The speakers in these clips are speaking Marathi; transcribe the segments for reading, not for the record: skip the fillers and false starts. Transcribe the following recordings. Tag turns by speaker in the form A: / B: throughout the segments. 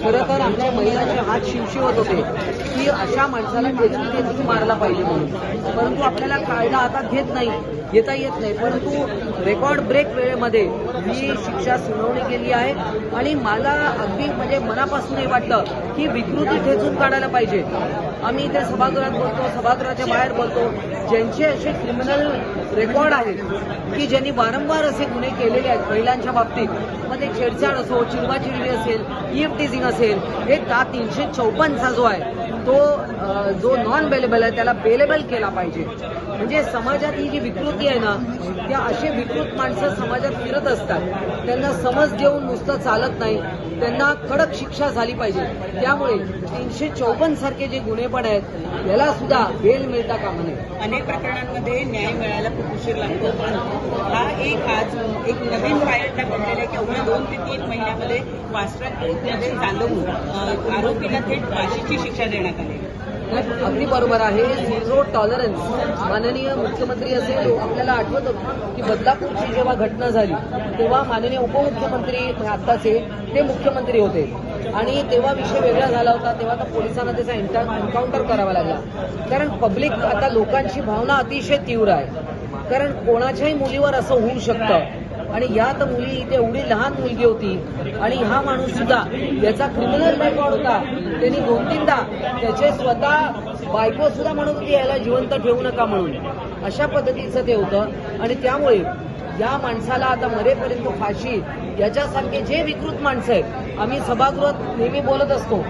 A: खरं तर आमच्या महिलांचे हात शिवशिवत होते की अशा माणसाला ठेचून मारला पाहिजे म्हणून, परंतु आपल्याला कायदा आता घेता येत नाही. परंतु रेकॉर्ड ब्रेक वेळेमध्ये ही शिक्षा सुनावणी केली आहे आणि मला अगदी म्हणजे मनापासून हे वाटतं की विकृती ठेचून काढायला पाहिजे. आम्ही इथे सभागृहात बोलतो, सभागृहाच्या बाहेर बोलतो, ज्यांचे असे क्रिमिनल रेकॉर्ड आहेत की ज्यांनी वारंवार असे गुन्हे केलेले आहेत महिलांच्या बाबतीत, मग ते छेडछाड असो, चिडवाचिडवी असेल, ईव्ह टीझिंग असेल, हे 354 जो आहे तो जो नॉन बेलेबल आहे त्याला बेलेबल केला पाहिजे. म्हणजे समाजात ही जी विकृती आहे ना, त्या असे विकृत माणसं समाजात फिरत असतात, त्यांना समज देऊन नुसतं चालत नाही, त्यांना कडक शिक्षा झाली पाहिजे. त्यामुळे 354 सारखे जे गुन्हे पण आहेत याला सुद्धा बेल मिळता कामा नये.
B: अनेक प्रकरणांमध्ये न्याय मिळायला खूप उशीर लागतो, पण हा आज एक नवीन पायंडा बनलेला आहे की अवघ्या 2 ते 3 महिन्यामध्ये फास्ट ट्रॅक कोर्टमध्ये चालवून आरोपीला थेट फाशीची शिक्षा देण्यात आली.
A: अगदी बरोबर आहे. Zero tolerance. माननीय मुख्यमंत्री असेल, आपल्याला आठवतं की बदलापूरची जेव्हा घटना झाली तेव्हा माननीय उपमुख्यमंत्री आत्ताचे ते मुख्यमंत्री होते आणि तेव्हा विषय वेगळा झाला होता. तेव्हा तर पोलिसांना त्याचा एन्काउंटर करावा लागला, कारण पब्लिक आता लोकांची भावना अतिशय तीव्र आहे. कारण कोणाच्याही मुलीवर असं होऊ शकतं आणि यात मुली इथे एवढी लहान मुलगी होती आणि हा माणूस सुद्धा याचा क्रिमिनल रेकॉर्ड होता. त्यांनी 2-3दा त्याचे स्वतः बायको सुद्धा म्हणत होती याला जिवंत ठेवू नका म्हणून. अशा पद्धतीचं ते होतं आणि त्यामुळे या माणसाला आता मरेपर्यंत फाशी. याच्यासारखे जे विकृत माणसं आहेत, आम्ही सभागृहात नेहमी बोलत असतो,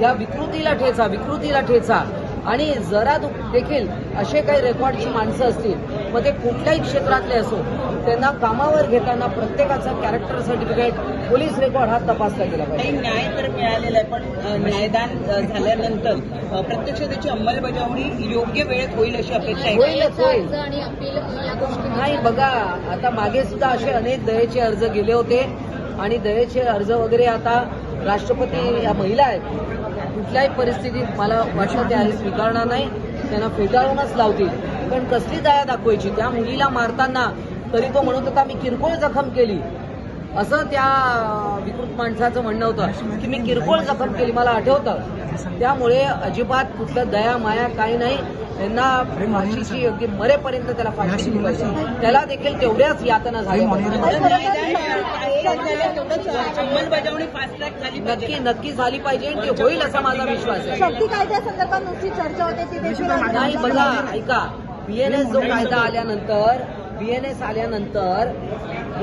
A: या विकृतीला ठेचा आणि जरा देखील असे काही रेकॉर्डची माणसं असतील, मग ते कुठल्याही क्षेत्रातले असो, त्यांना कामावर घेताना प्रत्येकाचा कॅरेक्टर सर्टिफिकेट, पोलीस रेकॉर्ड हा तपासला गेला पाहिजे.
B: न्याय तर मिळालेला आहे, पण न्यायदान झाल्यानंतर प्रत्यक्ष त्याची अंमलबजावणी योग्य वेळेत होईल अशी अपेक्षा आहे.
A: होईल. नाही बघा, आता मागे सुद्धा असे अनेक दयेचे अर्ज गेले होते आणि दयेचे अर्ज वगैरे आता राष्ट्रपती या महिला आहेत, कुठल्याही परिस्थितीत मला वाटतं ते स्वीकारणार नाही, त्यांना फेटाळूनच लावतील. पण कसली दया दाखवायची? त्या मुलीला मारताना तरी तो म्हणत होता मी किरकोळ जखम केली, असं त्या विकृत माणसाचं म्हणणं होतं की मी किरकोळ जखम केली, मला आठवतं. त्यामुळे अजिबात कुठलं दया माया काही नाही. त्यांना फाशीची अगदी मरेपर्यंत त्याला फाशी दिली पाहिजे. त्याला देखील तेवढ्याच यातना झाल्या
B: अंमलबजावणी फास्ट ट्रॅक झाली
A: नक्की झाली पाहिजे आणि ते होईल असा माझा विश्वास आहे.
C: शक्ती कायद्यासंदर्भात नुसती चर्चा होते तिथे
A: नाही बघा, ऐका, बीएनएस जो कायदा आल्यानंतर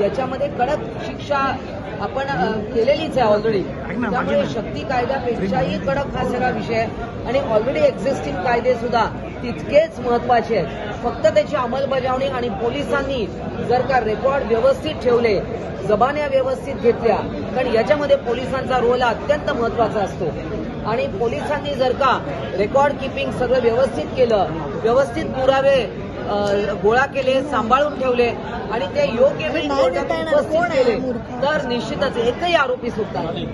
A: याच्यामध्ये कडक शिक्षा आपण केलेलीच आहे ऑलरेडी. त्यामुळे शक्ती कायद्यापेक्षाही कडक हा सगळा विषय आहे आणि ऑलरेडी एक्झिस्टिंग कायदे सुद्धा तितकेच महत्वाचे आहेत. फक्त त्याची अंमलबजावणी आणि पोलिसांनी जर का रेकॉर्ड व्यवस्थित ठेवले, जबान्या व्यवस्थित घेतल्या, कारण याच्यामध्ये पोलिसांचा रोल अत्यंत महत्वाचा असतो आणि पोलिसांनी जर का रेकॉर्ड किपिंग सगळं व्यवस्थित केलं, व्यवस्थित पुरावे गोळा केले, सांभाळून ठेवले आणि ते योग्य वेळी कोर्टात उपस्थित केले, तर निश्चितच एकही आरोपी सुटणार नाही.